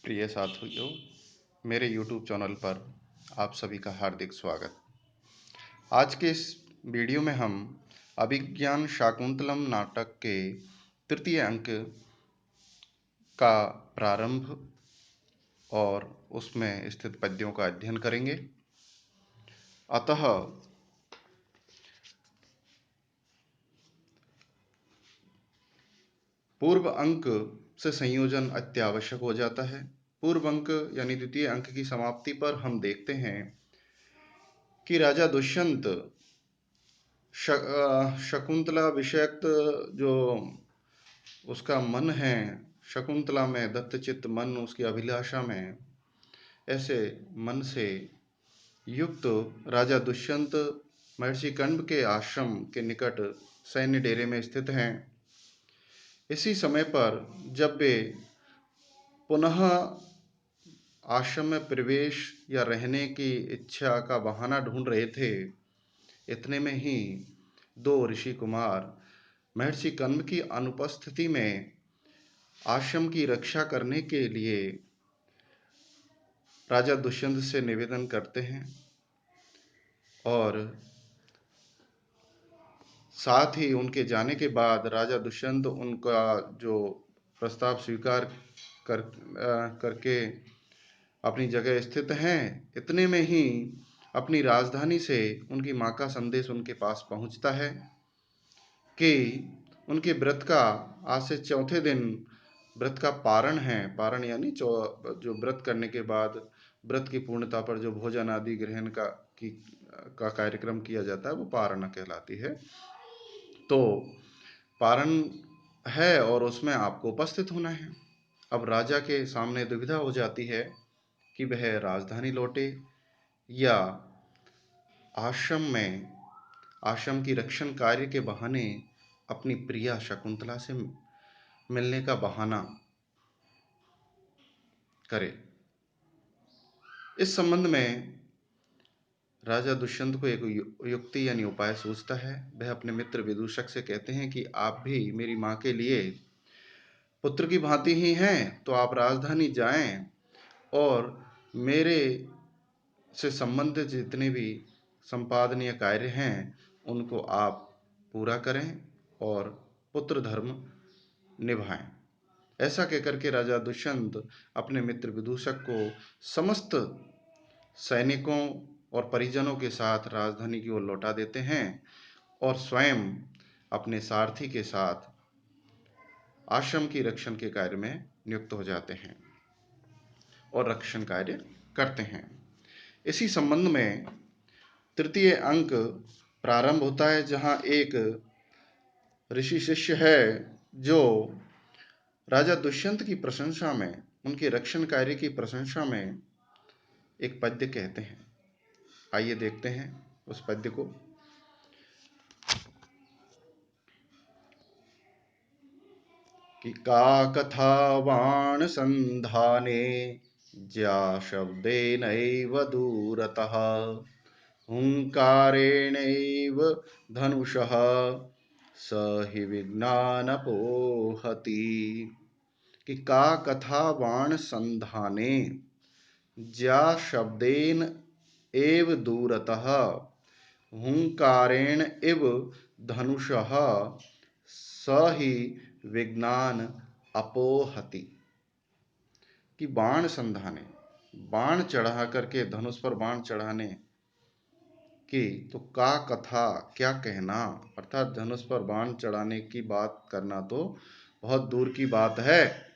प्रिय साथियों, मेरे YouTube चैनल पर आप सभी का हार्दिक स्वागत। आज के इस वीडियो में हम अभिज्ञान शाकुंतलम नाटक के तृतीय अंक का प्रारंभ और उसमें स्थित पद्यों का अध्ययन करेंगे। अतः पूर्व अंक से संयोजन अत्यावश्यक हो जाता है। पूर्व अंक यानी द्वितीय अंक की समाप्ति पर हम देखते हैं कि राजा दुष्यंत शकुंतला विषयक जो उसका मन है, शकुंतला में दत्तचित्त मन, उसकी अभिलाषा में, ऐसे मन से युक्त राजा दुष्यंत महर्षि कंभ के आश्रम के निकट सैन्य डेरे में स्थित हैं। इसी समय पर जब वे पुनः आश्रम में प्रवेश या रहने की इच्छा का बहाना ढूंढ रहे थे, इतने में ही दो ऋषि कुमार महर्षि कंभ की अनुपस्थिति में आश्रम की रक्षा करने के लिए राजा दुष्यंत से निवेदन करते हैं और साथ ही उनके जाने के बाद राजा दुष्यंत उनका जो प्रस्ताव स्वीकार करके अपनी जगह स्थित हैं। इतने में ही अपनी राजधानी से उनकी माँ का संदेश उनके पास पहुँचता है कि उनके व्रत का आज से चौथे दिन व्रत का पारण है। पारण यानी जो व्रत करने के बाद व्रत की पूर्णता पर जो भोजन आदि ग्रहण का कार्यक्रम किया जाता है, वो पारण कहलाती है। तो पारण है और उसमें आपको उपस्थित होना है। अब राजा के सामने दुविधा हो जाती है कि वह राजधानी लौटे या आश्रम की रक्षण कार्य के बहाने अपनी प्रिया शकुंतला से मिलने का बहाना करे। इस संबंध में राजा दुष्यंत को एक युक्ति यानी उपाय सूझता है। वह अपने मित्र विदूषक से कहते हैं कि आप भी मेरी माँ के लिए पुत्र की भांति ही हैं, तो आप राजधानी जाएं और मेरे से संबंधित जितने भी संपादनीय कार्य हैं उनको आप पूरा करें और पुत्र धर्म निभाएं। ऐसा कहकर के राजा दुष्यंत अपने मित्र विदूषक को समस्त सैनिकों और परिजनों के साथ राजधानी की ओर लौटा देते हैं और स्वयं अपने सारथी के साथ आश्रम की रक्षण के कार्य में नियुक्त हो जाते हैं और रक्षण कार्य करते हैं। इसी संबंध में तृतीय अंक प्रारंभ होता है, जहां एक ऋषि शिष्य है जो राजा दुष्यंत की प्रशंसा में, उनके रक्षण कार्य की प्रशंसा में एक पद्य कहते हैं। आइए देखते हैं उस पद्य को। कि का कथा बाण संधाने ज्या शब्देनैव दूरतः हुंकारेणैव धनुषः स हि विघ्नानपोहति। कि का कथा बाण संधाने ज्या शब्देन एव दूरतः हुंकारेण इव धनुषः स ही विघ्नान अपोहति। कि बाण संधाने, बाण चढ़ा करके, धनुष पर बाण चढ़ाने की, तो का कथा, क्या कहना, अर्थात धनुष पर बाण चढ़ाने की बात करना तो बहुत दूर की बात है।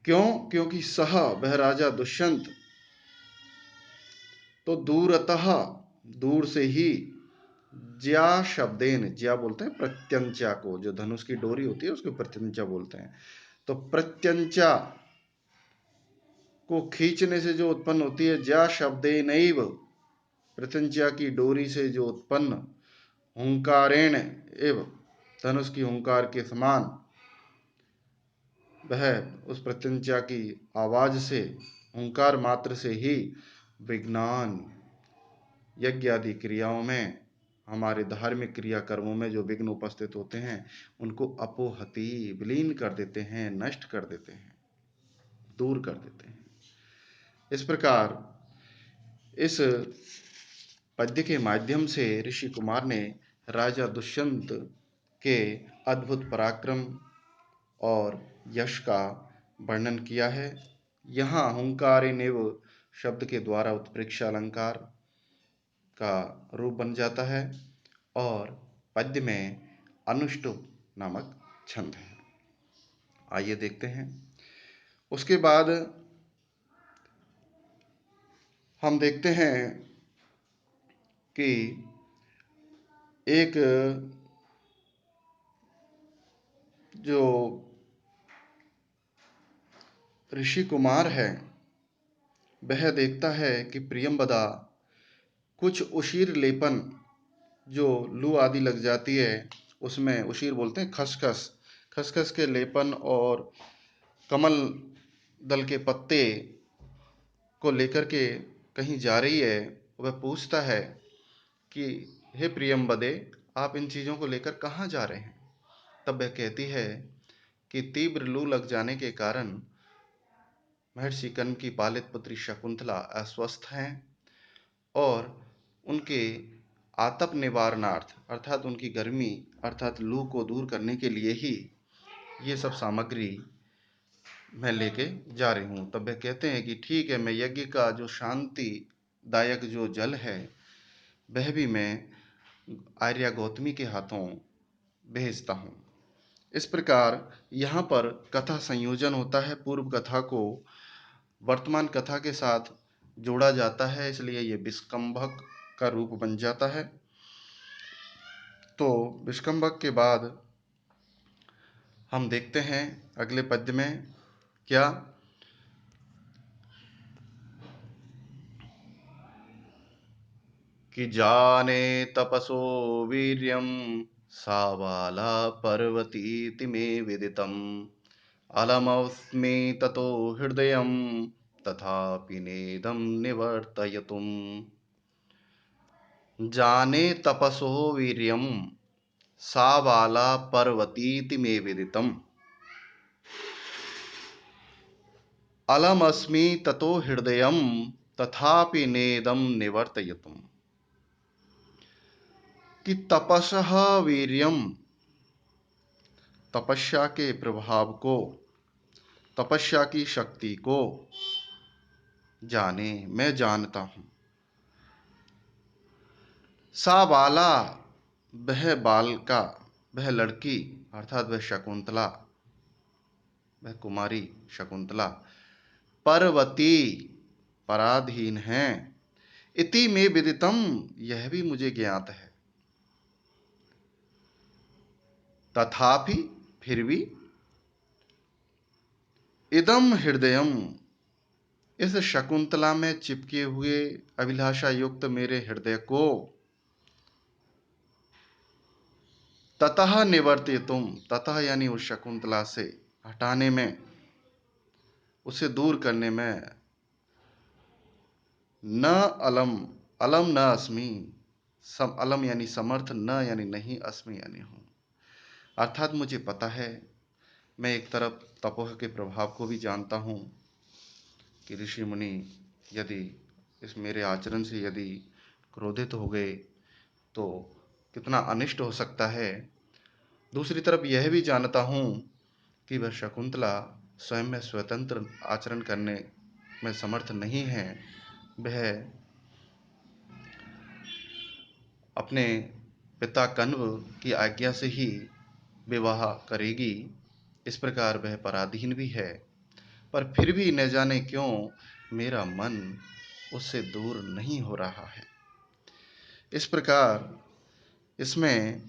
क्यों? क्योंकि सह, वह राजा दुष्यंत, तो दूरतः, दूर से ही, ज्या शब्देन, ज्या बोलते हैं प्रत्यंचा को, जो धनुष की डोरी होती है उसको प्रत्यंचा बोलते हैं। तो प्रत्यंचा को खींचने से जो उत्पन्न होती है, ज्या शब्देनैव, प्रत्यंचा की डोरी से जो उत्पन्न, हुंकारेण एव, धनुष की हुंकार के समान, वह उस प्रत्यंचा की आवाज से, हुंकार मात्र से ही विघ्नान, यज्ञ आदि क्रियाओं में, हमारे धार्मिक क्रियाकर्मों में जो विघ्न उपस्थित होते हैं उनको अपोहति, विलीन कर देते हैं, नष्ट कर देते हैं। दूर कर देते हैं। इस प्रकार इस पद्य के माध्यम से ऋषि कुमार ने राजा दुष्यंत के अद्भुत पराक्रम और यश का वर्णन किया है। यहाँ हुंकारेनेव शब्द के द्वारा उत्प्रेक्षा अलंकार का रूप बन जाता है और पद्य में अनुष्टुप नामक छंद है। आइए देखते हैं। उसके बाद हम देखते हैं कि एक जो ऋषि कुमार है वह देखता है कि प्रियंवदा कुछ उशीर लेपन जो लू आदि लग जाती है उसमें, उशीर बोलते हैं खसखस, खसखस के लेपन और कमल दल के पत्ते को लेकर के कहीं जा रही है। वह पूछता है कि हे प्रियंवदे, आप इन चीज़ों को लेकर कहाँ जा रहे हैं? तब वह कहती है कि तीव्र लू लग जाने के कारण महर्षि कर्ण की पालित पुत्री शकुंतला अस्वस्थ हैं और उनके आतप निवारणार्थ अर्थात उनकी गर्मी अर्थात लू को दूर करने के लिए ही ये सब सामग्री मैं लेके जा रही हूँ। तब वे कहते हैं कि ठीक है, मैं यज्ञ का जो शांति दायक जो जल है वह भी मैं आर्या गौतमी के हाथों भेजता हूँ। इस प्रकार यहाँ पर कथा संयोजन होता है। पूर्व कथा को वर्तमान कथा के साथ जोड़ा जाता है, इसलिए ये विष्कंभक का रूप बन जाता है। तो विष्कंभक के बाद हम देखते हैं अगले पद्य में क्या कि जाने तपसो वीर्यं सा बाला पर्वतीति मे विदितम् अलमस्मि ततो हृदयं तथापि नेदं निवर्तयितुम्। जाने तपसो वीर्यं सा बाला पर्वतीति मे विदितम् अलमस्मि ततो हृदयं तथापि नेदं निवर्तयितुम्। कि तपसः वीर्यम, तपस्या के प्रभाव को, तपस्या की शक्ति को जाने, मैं जानता हूं। सा बाला, वह बालिका, वह लड़की अर्थात वह शकुंतला, वह कुमारी शकुंतला पर्वती पराधीन है। इति में विदितम, यह भी मुझे ज्ञात है। तथापि, फिर भी, इदम हृदयम, इस शकुंतला में चिपके हुए अभिलाषा युक्त मेरे हृदय को ततः निवर्तितुम, ततः यानी उस शकुंतला से हटाने में, उसे दूर करने में न अलम, अलम न अस्मि, सम अलम यानी समर्थ, न यानी नहीं, अस्मि यानी हूं। अर्थात मुझे पता है, मैं एक तरफ तपोह के प्रभाव को भी जानता हूं कि ऋषि मुनि यदि इस मेरे आचरण से यदि क्रोधित हो गए तो कितना अनिष्ट हो सकता है। दूसरी तरफ यह भी जानता हूं कि वह शकुंतला स्वयं में स्वतंत्र आचरण करने में समर्थ नहीं है। वह अपने पिता कण्व की आज्ञा से ही विवाह करेगी। इस प्रकार वह पराधीन भी है, पर फिर भी न जाने क्यों मेरा मन उससे दूर नहीं हो रहा है। इस प्रकार इसमें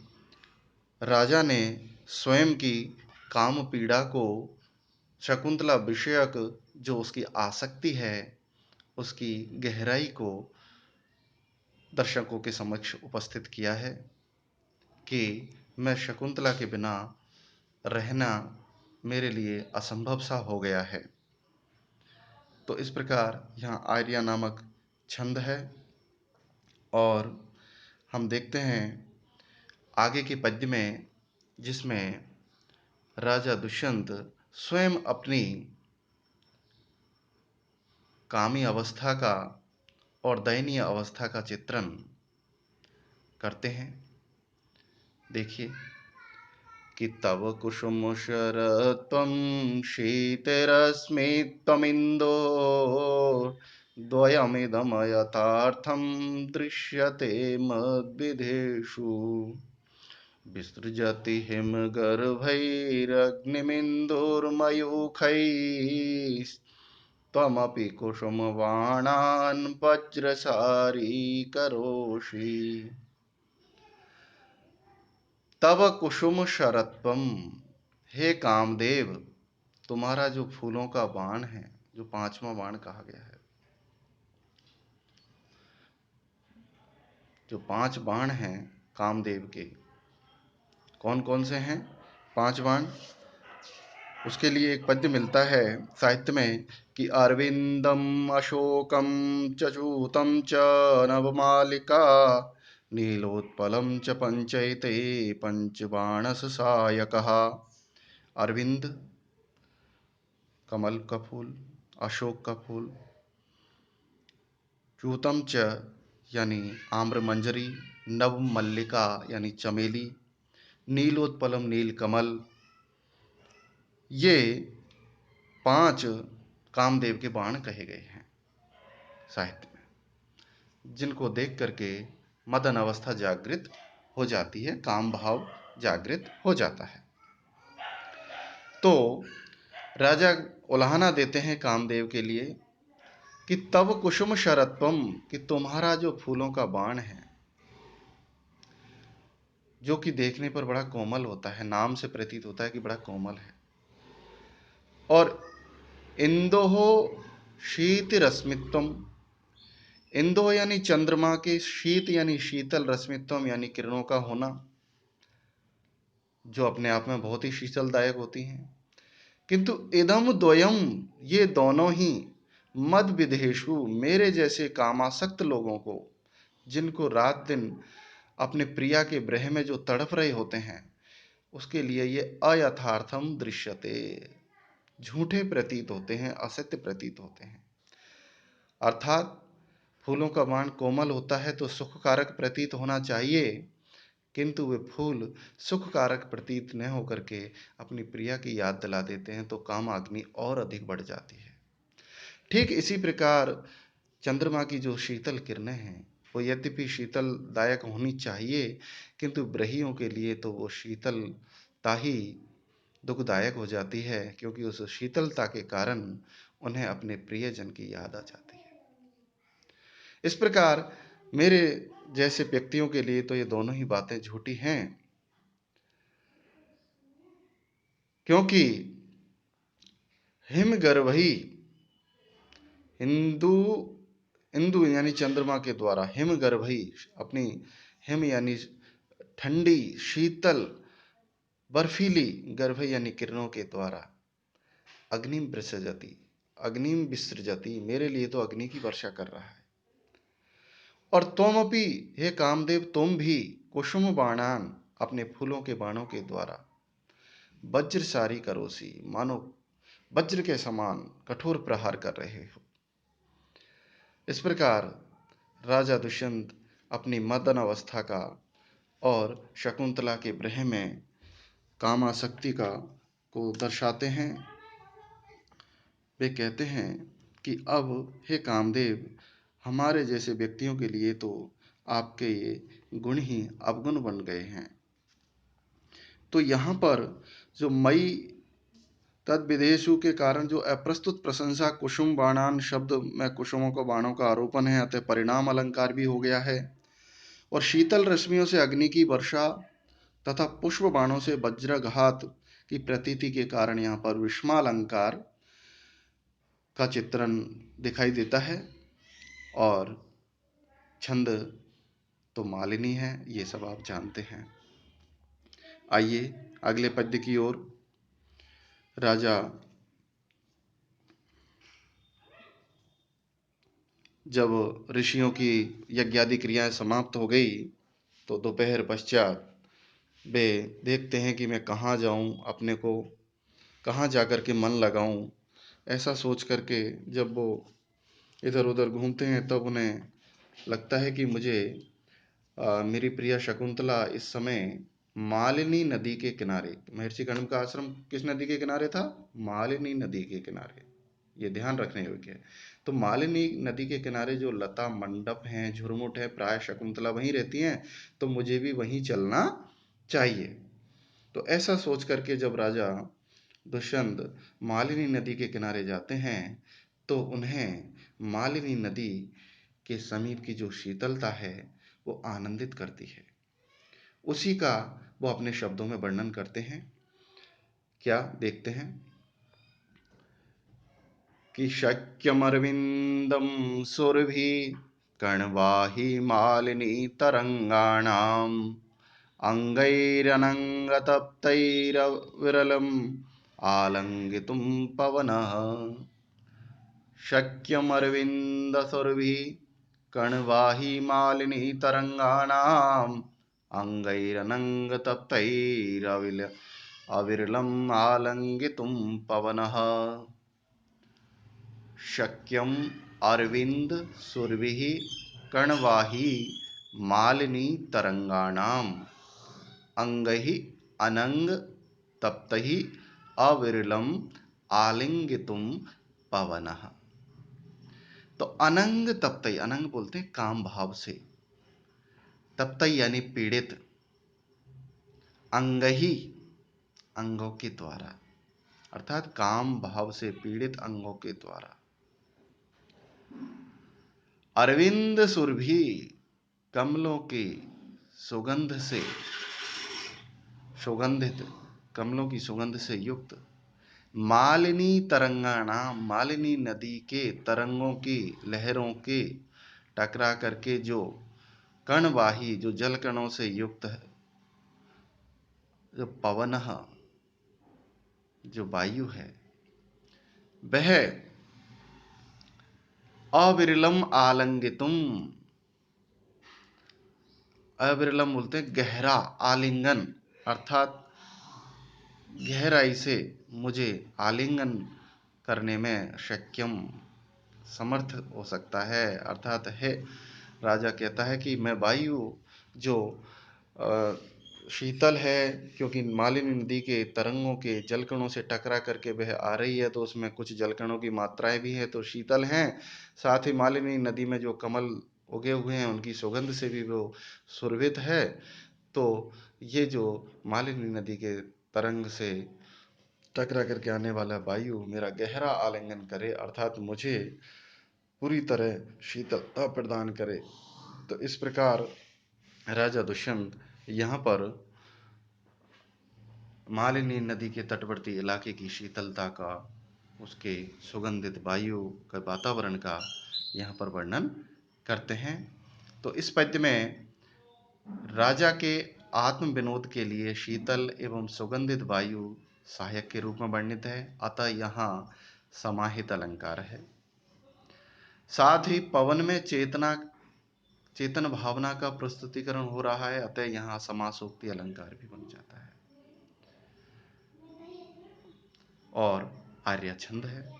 राजा ने स्वयं की काम पीड़ा को, शकुंतला विषयक जो उसकी आसक्ति है, उसकी गहराई को दर्शकों के समक्ष उपस्थित किया है कि मैं शकुंतला के बिना रहना मेरे लिए असंभव सा हो गया है। तो इस प्रकार यहाँ आर्या नामक छंद है और हम देखते हैं आगे के पद्य में, जिसमें राजा दुष्यंत स्वयं अपनी कामी अवस्था का और दयनीय अवस्था का चित्रण करते हैं। देखिए कि तव कुसुम शरत्वं शीतिरश्मित्वमिन्दो द्वयमिदं यथार्थं दृश्यते मद्विधेषु विसृजति हिमगर्भैरग्निमिन्दुर्मयूखैस्त्वमपि कुसुमबाणान् वज्रसारीकरोषि। तव कुसुम शरत्वम, हे कामदेव, तुम्हारा जो फूलों का बाण है, जो पांचवा बाण कहा गया है, जो 5 बाण हैं कामदेव के, कौन कौन से हैं 5 बाण? उसके लिए एक पद्य मिलता है साहित्य में कि अरविंदम अशोकम चूतम च नवमालिका नीलोत्पलम च पंचैते पंचबाणस सायकः। अरविंद कमल का फूल, अशोक का फूल, चूतम च यानी आम्र मंजरी, नव मल्लिका यानी चमेली, नीलोत्पलम नीलकमल, ये 5 कामदेव के बाण कहे गए हैं साहित्य में, जिनको देख करके मदन अवस्था जागृत हो जाती है, काम भाव जागृत हो जाता है। तो राजा उलाहना देते हैं कामदेव के लिए कि तव कुसुम शरत्वम, कि तुम्हारा जो फूलों का बाण है, जो कि देखने पर बड़ा कोमल होता है, नाम से प्रतीत होता है कि बड़ा कोमल है, और इंदोह शीत रश्मित्वम, इंदो यानी चंद्रमा के, शीत यानी शीतल, रश्मित्वम यानी किरणों का होना, जो अपने आप में बहुत ही शीतलदायक होती हैं। किंतु इदम द्वयम, ये दोनों ही मद विदेशु, मेरे जैसे कामासक्त लोगों को, जिनको रात दिन अपने प्रिया के ब्रह में जो तड़प रहे होते हैं, उसके लिए ये अयथार्थम दृश्यते, झूठे प्रतीत होते हैं, असत्य प्रतीत होते हैं। अर्थात फूलों का बाण कोमल होता है तो सुखकारक प्रतीत होना चाहिए, किंतु वे फूल सुखकारक प्रतीत न होकर के अपनी प्रिया की याद दिला देते हैं, तो काम अग्नि और अधिक बढ़ जाती है। ठीक इसी प्रकार चंद्रमा की जो शीतल किरणें हैं, वो यद्यपि शीतलदायक होनी चाहिए, किंतु ब्रहियों के लिए तो वो शीतलता ही दुखदायक हो जाती है, क्योंकि उस शीतलता के कारण उन्हें अपने प्रियजन की याद आ जाती है। इस प्रकार मेरे जैसे व्यक्तियों के लिए तो ये दोनों ही बातें झूठी हैं, क्योंकि हिमगर्भई, हिंदू इंदु यानी चंद्रमा के द्वारा, हिमगर्भई अपनी, हिम यानी ठंडी शीतल बर्फीली, गर्भ यानी किरणों के द्वारा, अग्निम विसृजति, अग्निम विसृजति, मेरे लिए तो अग्नि की वर्षा कर रहा है। और त्वमपि, हे कामदेव, तुम भी कुसुम बाणान, अपने फूलों के बाणों के द्वारा, वज्र सारी करोसी, मानो वज्र के समान कठोर प्रहार कर रहे हो। इस प्रकार राजा दुष्यंत अपनी मदन अवस्था का और शकुंतला के ब्रह में कामासक्ति का को दर्शाते हैं। वे कहते हैं कि अब हे कामदेव, हमारे जैसे व्यक्तियों के लिए तो आपके ये गुण ही अवगुण बन गए हैं। तो यहाँ पर जो मई तद विदेशु के कारण जो अप्रस्तुत प्रशंसा कुसुम बाणान शब्द में कुसुमों को बाणों का आरोपण है, अतः परिणाम अलंकार भी हो गया है। और शीतल रश्मियों से अग्नि की वर्षा तथा पुष्प बाणों से वज्रघात की प्रतीति के कारण यहाँ पर विषमालंकार का चित्रण दिखाई देता है। और छंद तो मालिनी है, ये सब आप जानते हैं। आइए अगले पद्य की ओर। राजा जब ऋषियों की यज्ञादि क्रियाएं समाप्त हो गई, तो दोपहर पश्चात वे देखते हैं कि मैं कहाँ जाऊं, अपने को कहाँ जाकर के मन लगाऊं। ऐसा सोच करके जब वो इधर उधर घूमते हैं, तब उन्हें लगता है कि मुझे मेरी प्रिया शकुंतला इस समय मालिनी नदी के किनारे, महर्षि कण्व का आश्रम किस नदी के किनारे था? मालिनी नदी के किनारे। ये ध्यान रखने योग्य है। तो मालिनी नदी के किनारे जो लता मंडप हैं, झुरमुट है, प्राय शकुंतला वहीं रहती हैं, तो मुझे भी वहीं चलना चाहिए। तो ऐसा सोच करके जब राजा दुष्यंत मालिनी नदी के किनारे जाते हैं, तो उन्हें मालिनी नदी के समीप की जो शीतलता है वो आनंदित करती है। उसी का वो अपने शब्दों में वर्णन करते हैं। क्या देखते हैं कि शक्यमरविंदम सुरभि कर्णवाही मालिनी तरंगाणाम अंगैरनंगतप्तैरविरलम आलंगितुम पवनः। शक्यमरविन्दसुरभिः कर्णवाही मालिनी तरंगाणाम् अविरलम् आलंगितुं पवनः। शक्यम अरविंद सुरभिः कर्णवाही मालिनी तरंगाणाम् अंगैः अनंग तप्तैः अविरलम् आलिंगितुं पवनः। तो अनंग तप्तई, अनंग बोलते हैं काम भाव से, तप्तई यानी पीड़ित, अंगही अंगों के द्वारा, अर्थात काम भाव से पीड़ित अंगों के द्वारा। अरविंद सुरभि कमलों की सुगंध से सुगंधित, कमलों की सुगंध से युक्त, मालिनी तरंगाणा, मालिनी नदी के तरंगों की, लहरों के टकरा करके जो कणवाही, जो जल कणों से युक्त है, जो पवन, जो वायु है, वह अविरलम आलिंगितुम, अविरलम बोलते हैं गहरा, आलिंगन अर्थात गहराई से मुझे आलिंगन करने में सक्षम, समर्थ हो सकता है। अर्थात है, राजा कहता है कि मैं वायु जो शीतल है, क्योंकि मालिनी नदी के तरंगों के जलकणों से टकरा करके वह आ रही है, तो उसमें कुछ जलकणों की मात्राएं भी हैं, तो शीतल हैं। साथ ही मालिनी नदी में जो कमल उगे हुए हैं उनकी सुगंध से भी वो सुरभित है। तो ये जो मालिनी नदी के तरंग से टकरा करके आने वाला वायु मेरा गहरा आलिंगन करे, अर्थात मुझे पूरी तरह शीतलता प्रदान करे। तो इस प्रकार राजा दुष्यंत यहाँ पर मालिनी नदी के तटवर्ती इलाके की शीतलता का, उसके सुगंधित वायु का, वातावरण का यहाँ पर वर्णन करते हैं। तो इस पद्य में राजा के आत्म विनोद के लिए शीतल एवं सुगंधित वायु सहायक के रूप में वर्णित है, अतः यहाँ समाहित अलंकार है। साथ ही पवन में चेतन भावना का प्रस्तुतिकरण हो रहा है, अतः यहाँ समासोक्ति अलंकार भी बन जाता है। और आर्य छंद है।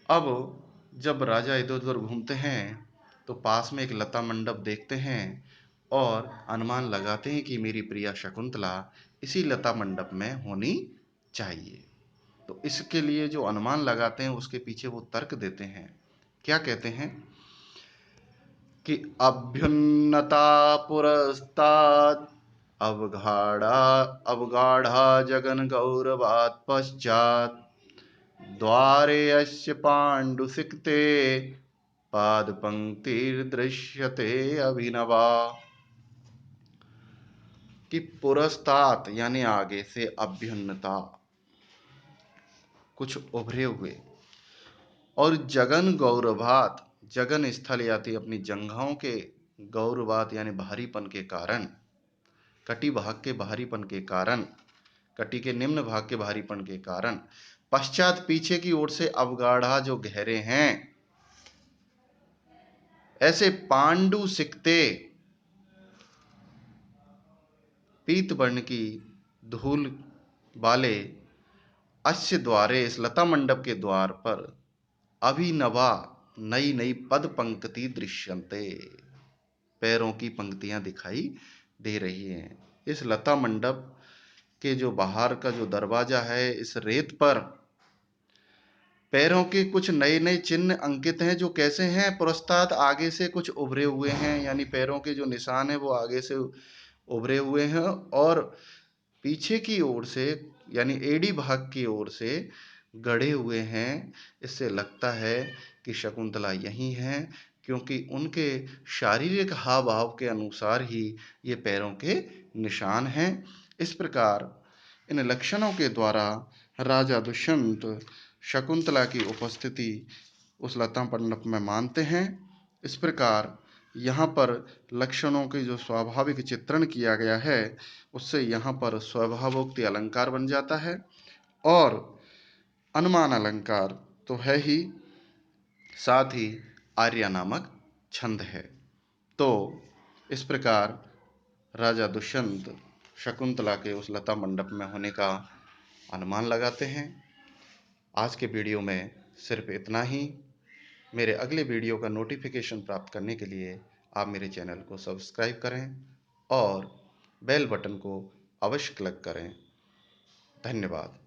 अब जब राजा इधर उधर घूमते हैं तो पास में एक लता मंडप देखते हैं और अनुमान लगाते हैं कि मेरी प्रिया शकुंतला इसी लता मंडप में होनी चाहिए। तो इसके लिए जो अनुमान लगाते हैं उसके पीछे वो तर्क देते हैं। क्या कहते हैं कि अभ्युन्नता पुरस्तात् अवगाढ़ा जगन गौरवात् पश्चात् द्वारे अस्य पाण्डुसिक्ते पादपंक्तिर्दृश्यते अभिनवा। कि पुरस्तात् यानी आगे से, अभ्युन्नता कुछ उभरे हुए, और जगन गौरवात, जगन स्थल यानी अपनी जंघाओं के गौरवात यानी भारीपन के कारण, कटी भाग के भारीपन के कारण, कटी के निम्न भाग के भारीपन के कारण, पश्चात पीछे की ओर से अवगाढ़ा जो गहरे हैं, ऐसे पांडु सिकते, पीत वर्ण की धूल वाले, अस्य द्वारे इस लता मंडप के द्वार पर, अभिनवा नई नई पद पंक्ति दृश्यन्ते, पैरों की पंक्तियां दिखाई दे रही हैं। इस लता मंडप के जो बाहर का जो दरवाजा है, इस रेत पर पैरों के कुछ नए नए चिन्ह अंकित हैं, जो कैसे हैं, पुरस्ताद आगे से कुछ उभरे हुए हैं, यानी पैरों के जो निशान है वो आगे से उभरे हुए हैं, और पीछे की ओर से यानी एड़ी भाग की ओर से गड़े हुए हैं। इससे लगता है कि शकुंतला यही हैं, क्योंकि उनके शारीरिक हाव भाव के अनुसार ही ये पैरों के निशान हैं। इस प्रकार इन लक्षणों के द्वारा राजा दुष्यंत शकुंतला की उपस्थिति उस लता मंडप में मानते हैं। इस प्रकार यहाँ पर लक्षणों के जो स्वाभाविक चित्रण किया गया है, उससे यहाँ पर स्वभावोक्ति अलंकार बन जाता है, और अनुमान अलंकार तो है ही, साथ ही आर्या नामक छंद है। तो इस प्रकार राजा दुष्यंत शकुंतला के उस लता मंडप में होने का अनुमान लगाते हैं। आज के वीडियो में सिर्फ इतना ही। मेरे अगले वीडियो का नोटिफिकेशन प्राप्त करने के लिए आप मेरे चैनल को सब्सक्राइब करें और बेल बटन को अवश्य क्लिक करें। धन्यवाद।